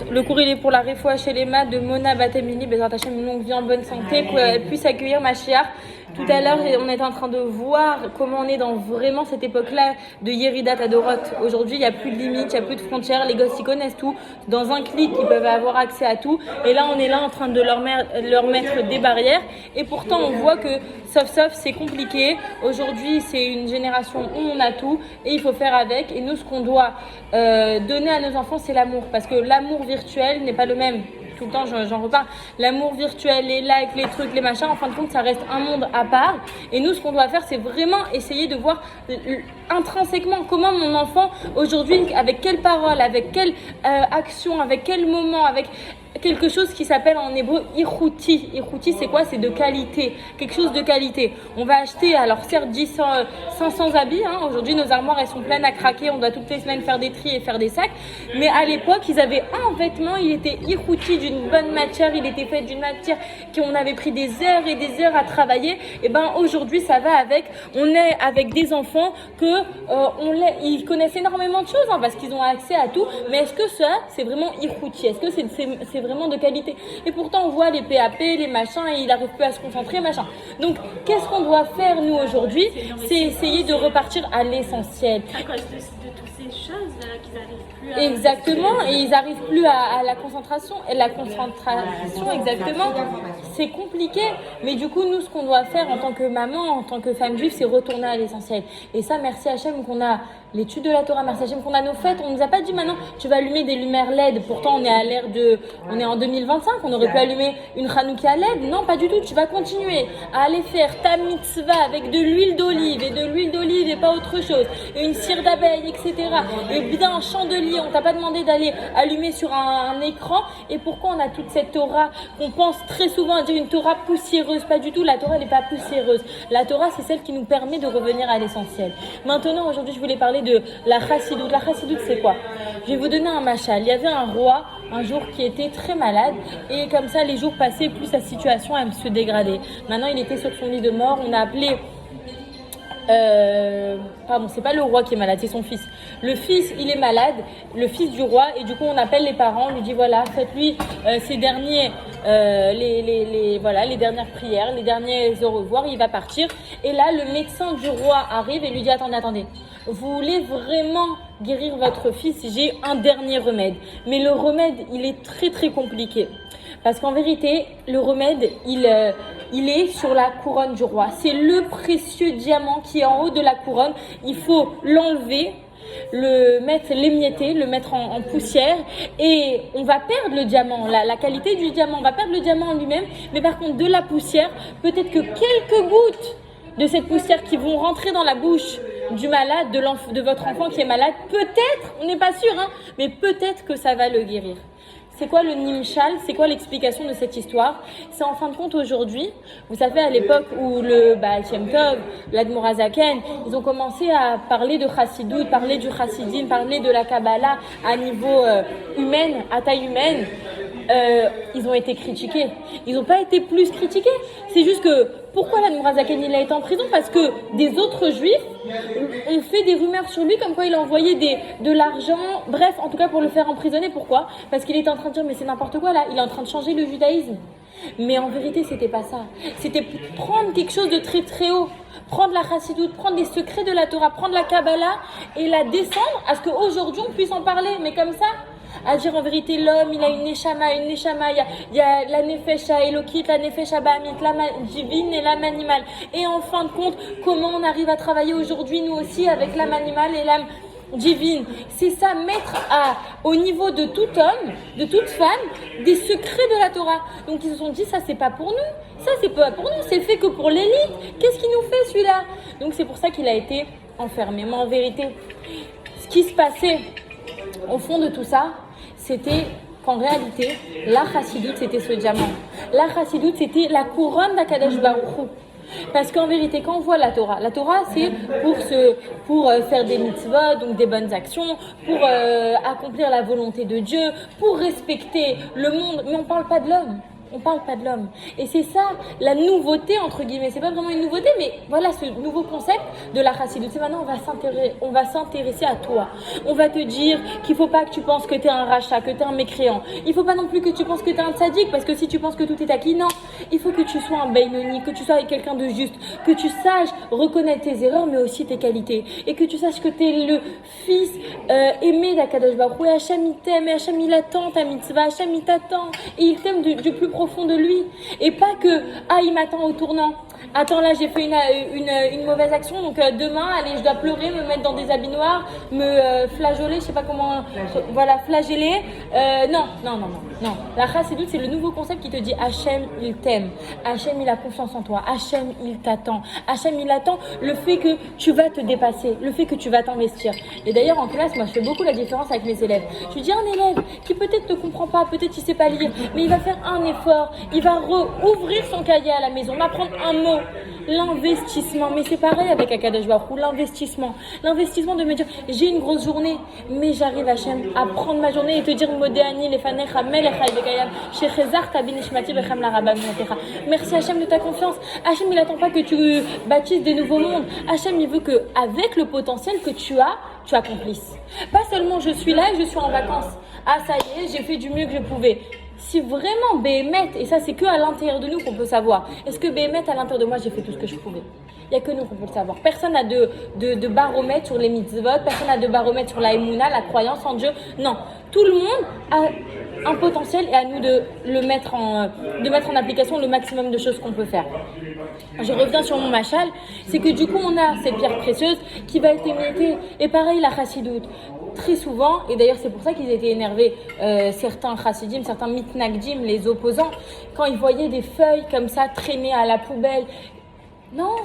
Le cours il est pour la Refoua chez les maths de Mona Batemini, Bezrat Hashem, une longue vie en bonne santé, qu'elle puisse accueillir Mashiach. Tout à l'heure, on est en train de voir comment on est dans vraiment cette époque-là de Yeridat Adorot. Aujourd'hui, il n'y a plus de limites, il n'y a plus de frontières, les gosses ils connaissent tout. Dans un clic, ils peuvent avoir accès à tout. Et là, on est là en train de leur mettre des barrières. Et pourtant, on voit que sauf, c'est compliqué. Aujourd'hui, c'est une génération où on a tout et il faut faire avec. Et nous, ce qu'on doit donner à nos enfants, c'est l'amour. Parce que l'amour virtuel n'est pas le même. Tout le temps, j'en reparle. L'amour virtuel, les likes, les trucs, les machins, en fin de compte, ça reste un monde à part. Et nous, ce qu'on doit faire, c'est vraiment essayer de voir intrinsèquement comment mon enfant, aujourd'hui, avec quelle parole, avec quelle action, avec quel moment, avec quelque chose qui s'appelle en hébreu irouti. Irouti, c'est quoi? C'est de qualité, quelque chose de qualité. On va acheter, alors certes 500 habits, hein. Aujourd'hui nos armoires elles sont pleines à craquer, on doit toutes les semaines faire des tris et faire des sacs, mais à l'époque ils avaient un vêtement, il était irouti, d'une bonne matière, il était fait d'une matière qu'on avait pris des heures et des heures à travailler. Et ben aujourd'hui ça va avec, on est avec des enfants que ils connaissent énormément de choses, hein, parce qu'ils ont accès à tout, mais est-ce que ça c'est vraiment irouti? Est-ce que c'est vraiment de qualité? Et pourtant on voit les PAP, les machins, et il n'arrive plus à se concentrer, machin. Donc qu'est-ce qu'on doit faire nous aujourd'hui? C'est essayer de repartir à l'essentiel. À cause de toutes ces choses qu'ils n'arrivent plus à... Exactement, et ils n'arrivent plus à la concentration. Et la concentration, exactement, c'est compliqué. Mais du coup, nous, ce qu'on doit faire en tant que maman, en tant que femme juive, c'est retourner à l'essentiel. Et ça, merci Hachem qu'on a l'étude de la Torah, merci Hachem qu'on a nos fêtes. On nous a pas dit maintenant, tu vas allumer des lumières LED. Pourtant, on est en 2025, on aurait pu allumer une Hanouka LED. Non, pas du tout. Tu vas continuer à aller faire ta mitzvah avec de l'huile d'olive et pas autre chose. Et une cire d'abeille, etc. Et bien un chandelier. On t'a pas demandé d'aller allumer sur un écran. Et pourquoi on a toute cette Torah qu'on pense très souvent à dire une Torah poussiéreuse? Pas du tout. La Torah, elle n'est pas poussiéreuse. La Torah, c'est celle qui nous permet de revenir à l'essentiel. Maintenant, aujourd'hui, je voulais parler de la chassidoute. La chassidoute, c'est quoi? Je vais vous donner un machal. Il y avait un roi un jour qui était très malade et comme ça les jours passaient, plus sa situation elle se dégradait. Maintenant il était sur son lit de mort, on a appelé pardon, c'est pas le roi qui est malade, c'est son fils. Le fils, il est malade, le fils du roi, et du coup on appelle les parents, on lui dit voilà, faites-lui ces derniers les dernières prières, les derniers au revoir, il va partir. Et là le médecin du roi arrive et lui dit attendez, vous voulez vraiment guérir votre fils? J'ai un dernier remède, mais le remède il est très très compliqué. Parce qu'en vérité, le remède, il est sur la couronne du roi. C'est le précieux diamant qui est en haut de la couronne. Il faut l'enlever, l'émietter, le mettre en poussière. Et on va perdre le diamant, la qualité du diamant. On va perdre le diamant en lui-même. Mais par contre, de la poussière, peut-être que quelques gouttes de cette poussière qui vont rentrer dans la bouche du malade, de votre enfant qui est malade, peut-être, on n'est pas sûr, hein, mais peut-être que ça va le guérir. C'est quoi le Nimshal? C'est quoi l'explication de cette histoire? C'est en fin de compte aujourd'hui, vous savez à l'époque où le Baal Shem Tov, l'Admor Hazaken, ils ont commencé à parler de Chassidut, parler du Chassidim, parler de la Kabbalah à niveau humain, à taille humaine, ils ont été critiqués. Ils n'ont pas été plus critiqués. C'est juste que pourquoi l'Admor Hazaken il a été en prison? Parce que des autres juifs ont fait des rumeurs sur lui comme quoi il a envoyé de l'argent, bref, en tout cas pour le faire emprisonner. Pourquoi? Parce qu'il était en train de dire mais c'est n'importe quoi là, il est en train de changer le judaïsme. Mais en vérité c'était pas ça, c'était prendre quelque chose de très très haut, prendre la chassidoute, prendre des secrets de la Torah, prendre la Kabbalah et la descendre à ce qu'aujourd'hui on puisse en parler, mais comme ça, à dire en vérité l'homme il a une neshama, il y a la nefesh elokit, la nefesh bahamit, l'âme divine et l'âme animale. Et en fin de compte, comment on arrive à travailler aujourd'hui nous aussi avec l'âme animale et l'âme divine? C'est ça, mettre au niveau de tout homme, de toute femme, des secrets de la Torah. Donc ils se sont dit ça c'est pas pour nous, ça c'est pas pour nous, c'est fait que pour l'élite. Qu'est-ce qu'il nous fait celui-là? Donc c'est pour ça qu'il a été enfermé. Mais en vérité, ce qui se passait au fond de tout ça, c'était qu'en réalité, la chassidoute, c'était ce diamant. La chassidoute, c'était la couronne d'Akadosh Baruch Hu. Parce qu'en vérité, quand on voit la Torah c'est pour faire des mitzvot, donc des bonnes actions, pour accomplir la volonté de Dieu, pour respecter le monde. Mais on ne parle pas de l'homme. On parle pas de l'homme. Et c'est ça, la nouveauté, entre guillemets. C'est pas vraiment une nouveauté, mais voilà ce nouveau concept de la chassidoute. C'est maintenant, on va s'intéresser à toi. On va te dire qu'il faut pas que tu penses que tu es un rachat, que tu es un mécréant. Il faut pas non plus que tu penses que tu es un tzaddik, parce que si tu penses que tout est acquis, non. Il faut que tu sois un Benoni, que tu sois quelqu'un de juste, que tu saches reconnaître tes erreurs, mais aussi tes qualités. Et que tu saches que tu es le fils aimé d'Akadosh Baruch Hu. Et Hachem, il t'aime, et Hachem, il attend ta mitzvah, Hachem, il t'attend. Et il t'aime du plus profond de lui. Et pas que, il m'attend au tournant. Attends, là, j'ai fait une mauvaise action, donc demain, allez, je dois pleurer, me mettre dans des habits noirs, me flageoler, je sais pas comment, voilà, flageller. Non. La chassidoute, c'est le nouveau concept qui te dit Hachem, il t'aime. Hachem, il a confiance en toi. Hachem, il t'attend. Hachem, il attend le fait que tu vas te dépasser, le fait que tu vas t'investir. Et d'ailleurs, en classe, moi, je fais beaucoup la différence avec mes élèves. Je dis un élève qui peut-être ne comprend pas, peut-être il sait pas lire, mais il va faire un effort, il va ouvrir son cahier à la maison, m'apprendre un mot. L'investissement, mais c'est pareil avec Akadosh Baruch Hu, l'investissement de me dire j'ai une grosse journée, mais j'arrive Hachem à prendre ma journée et te dire Modéani lefanecha melech haïdekayam shechezar tabin nishmati bechem la rabba minatecha. Merci Hachem de ta confiance. Hachem il n'attend pas que tu bâtisses des nouveaux mondes. Hachem il veut que avec le potentiel que tu accomplisses. Pas seulement je suis là et je suis en vacances. Ah ça y est, j'ai fait du mieux que je pouvais. Si vraiment Béhémet, et ça c'est que à l'intérieur de nous qu'on peut savoir, est-ce que Béhémet à l'intérieur de moi j'ai fait tout ce que je pouvais? Il n'y a que nous qu'on peut le savoir. Personne n'a de baromètre sur les mitzvot, personne n'a de baromètre sur la émouna, la croyance en Dieu. Non, tout le monde a un potentiel et à nous de mettre en application le maximum de choses qu'on peut faire. Je reviens sur mon machal, c'est que du coup on a cette pierre précieuse qui va être émettée. Et pareil la chassidoute. Très souvent, et d'ailleurs c'est pour ça qu'ils étaient énervés, certains chassidim, certains mitnagdim, les opposants, quand ils voyaient des feuilles comme ça traîner à la poubelle. Non,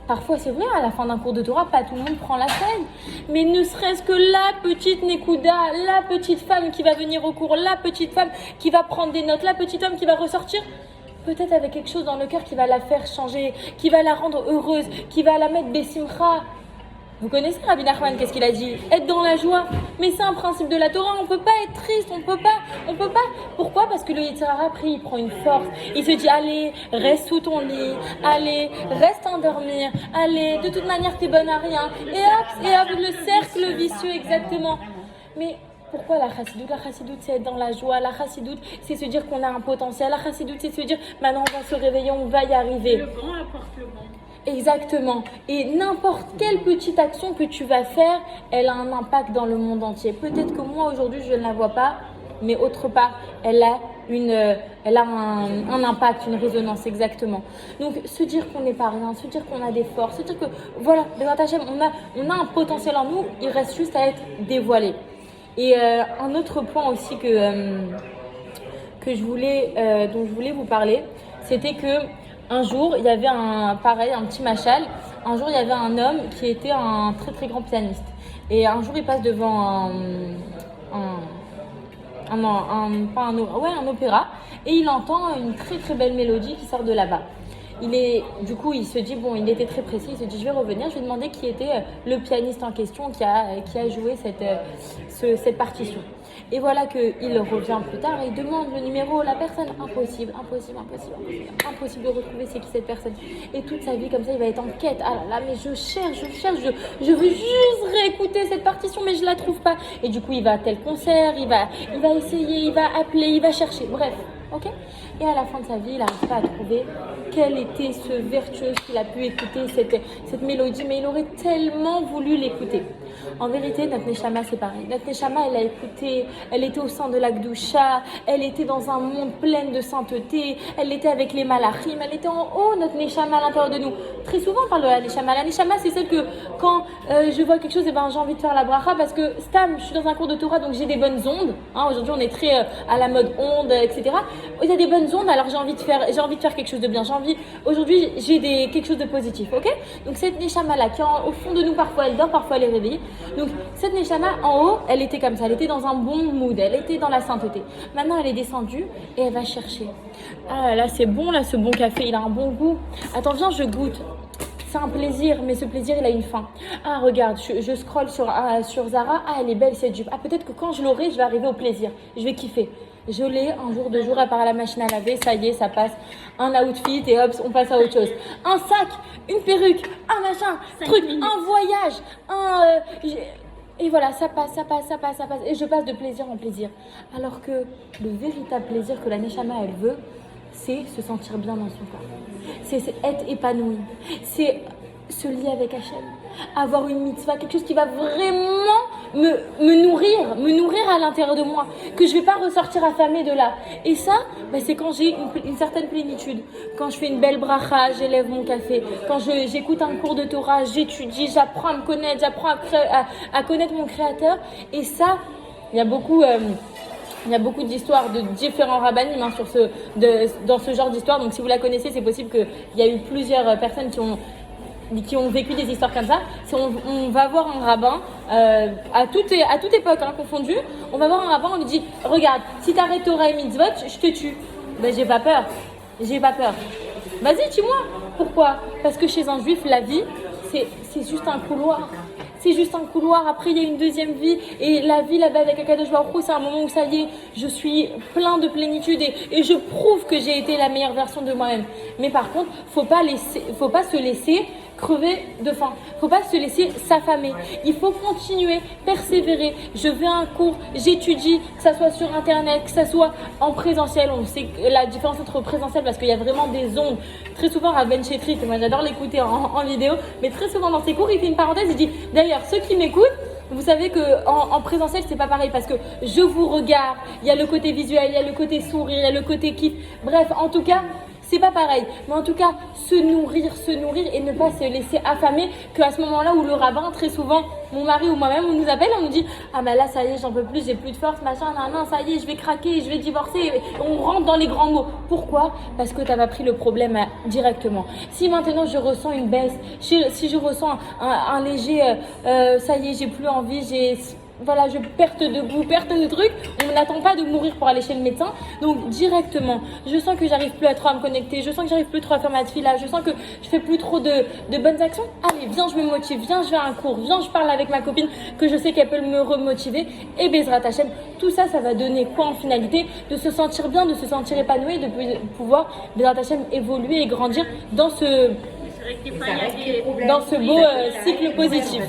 parfois c'est vrai, à la fin d'un cours de Torah, pas tout le monde prend la scène, mais ne serait-ce que la petite Nekuda, la petite femme qui va venir au cours, la petite femme qui va prendre des notes, la petite homme qui va ressortir, peut-être avec quelque chose dans le cœur qui va la faire changer, qui va la rendre heureuse, qui va la mettre Bessimcha. Vous connaissez Rabbi Nachman, qu'est-ce qu'il a dit? Être dans la joie. Mais c'est un principe de la Torah, on ne peut pas être triste, on peut pas. Pourquoi? Parce que le Yetzer Hara, après, il prend une force. Il se dit, allez, reste sous ton lit, allez, reste endormir, allez, de toute manière, t'es bonne à rien. Et hop, le cercle vicieux, exactement. Mais pourquoi la chassidoute? La chassidoute, c'est être dans la joie. La chassidoute, c'est se dire qu'on a un potentiel. La chassidoute, c'est se dire, maintenant, on va se réveiller, on va y arriver. Le vent apporte le vent. Exactement. Et n'importe quelle petite action que tu vas faire, elle a un impact dans le monde entier. Peut-être que moi, aujourd'hui, je ne la vois pas, mais autre part, elle a un impact, une résonance, exactement. Donc, se dire qu'on n'est pas rien, se dire qu'on a des forces, se dire que, voilà, on a un potentiel en nous, il reste juste à être dévoilé. Et un autre point aussi dont je voulais vous parler, c'était que un jour, il y avait un petit machal. Un jour, il y avait un homme qui était un très très grand pianiste. Et un jour, il passe devant un opéra et il entend une très très belle mélodie qui sort de là-bas. Du coup, il se dit, il était très précis, il se dit, je vais revenir, je vais demander qui était le pianiste en question qui a joué cette partition. Et voilà qu'il revient plus tard et il demande le numéro, la personne, impossible de retrouver c'est qui cette personne. Et toute sa vie comme ça, il va être en quête. Ah là là, mais je cherche, je veux juste réécouter cette partition, mais je la trouve pas. Et du coup, il va à tel concert, il va essayer, il va appeler, il va chercher, bref. Ok. Et à la fin de sa vie, il n'arrive pas à trouver quel était ce vertueux qu'il a pu écouter cette mélodie, mais il aurait tellement voulu l'écouter. En vérité, notre Neshama, c'est pareil. Notre Neshama, elle a écouté, elle était au sein de la Gdusha, elle était dans un monde plein de sainteté, elle était avec les Malachim, elle était en haut, notre Neshama, à l'intérieur de nous. Très souvent, on parle de la Neshama. La Neshama, c'est celle que quand je vois quelque chose, j'ai envie de faire la bracha parce que, Stam, je suis dans un cours de Torah, donc j'ai des bonnes ondes. Aujourd'hui, on est très à la mode ondes, etc. Il y a des bonnes ondes, alors j'ai envie de faire quelque chose de bien. Aujourd'hui, j'ai quelque chose de positif, ok? Donc cette Neshama-là, qui au fond de nous, parfois elle dort, parfois elle est réveillée. Donc cette Neshama, en haut, elle était comme ça, elle était dans un bon mood, elle était dans la sainteté. Maintenant, elle est descendue et elle va chercher. Ah là, c'est bon, là, ce bon café, il a un bon goût. Attends, viens, je goûte. C'est un plaisir, mais ce plaisir, il a une fin. Ah, regarde, je scrolle sur Zara. Ah, elle est belle, cette jupe. Ah, peut-être que quand je l'aurai, je vais arriver au plaisir. Je vais kiffer. Je l'ai un jour, 2 jours, elle part à la machine à laver, ça y est, ça passe. Un outfit et hop, on passe à autre chose. Un sac, une perruque, un machin, truc, un voyage, et voilà, ça passe. Et je passe de plaisir en plaisir. Alors que le véritable plaisir que la Neshama, elle veut, c'est se sentir bien dans son corps. C'est être épanoui. C'est se lier avec Hachem. Avoir une mitzvah, quelque chose qui va vraiment me nourrir à l'intérieur de moi. Que je ne vais pas ressortir affamée de là. Et ça, c'est quand j'ai une certaine plénitude. Quand je fais une belle bracha, j'élève mon café. Quand j'écoute un cours de Torah, j'étudie, j'apprends à me connaître, j'apprends à connaître mon Créateur. Et ça, il y a beaucoup d'histoires de différents rabbinim dans ce genre d'histoire. Donc si vous la connaissez, c'est possible qu'il y a eu plusieurs personnes qui ont vécu des histoires comme ça. On va voir un rabbin, à toute époque confondue, on va voir un rabbin, on lui dit « Regarde, si t'arrêtes Torah et mitzvot, je te tue. » J'ai pas peur. Vas-y, tue-moi. Pourquoi? Parce que chez un juif, la vie, c'est juste un couloir. C'est juste un couloir. Après, il y a une deuxième vie. Et la vie là-bas avec Akadosh Baruch Hu, c'est un moment où ça y est, je suis plein de plénitude et je prouve que j'ai été la meilleure version de moi-même. Mais par contre, faut pas se laisser crever de faim. Faut pas se laisser s'affamer. Il faut continuer, persévérer. Je vais à un cours, j'étudie, que ça soit sur Internet, que ça soit en présentiel. On sait la différence entre présentiel parce qu'il y a vraiment des ondes. Très souvent, Rabben Chetrit, moi j'adore l'écouter en vidéo, mais très souvent dans ses cours, il fait une parenthèse, il dit d'ailleurs, ceux qui m'écoutent, vous savez qu'en présentiel, c'est pas pareil parce que je vous regarde, il y a le côté visuel, il y a le côté sourire, il y a le côté kiff. Bref, en tout cas, c'est pas pareil. Mais en tout cas, se nourrir et ne pas se laisser affamer. Qu'à ce moment-là où le rabbin, très souvent, mon mari ou moi-même, on nous appelle, on nous dit « Ah mais là, ça y est, j'en peux plus, j'ai plus de force, machin, non, ça y est, je vais craquer, je vais divorcer. » Et on rentre dans les grands mots. Pourquoi? Parce que tu n'as pas pris le problème directement. Si maintenant je ressens une baisse, si je ressens un léger ça y est, j'ai plus envie, je perte de goût, perte de trucs. On n'attend pas de mourir pour aller chez le médecin. Donc directement, je sens que j'arrive plus trop à me connecter, je sens que j'arrive plus trop à faire ma tefila, je sens que je fais plus trop de bonnes actions. Allez, viens, je me motive, viens, je vais à un cours, viens, je parle avec ma copine que je sais qu'elle peut me remotiver. Et Bezrat Hashem, tout ça, ça va donner quoi en finalité? De se sentir bien, de se sentir épanoui, de pouvoir, Bezrat Hashem, évoluer et grandir dans ce beau cycle positif.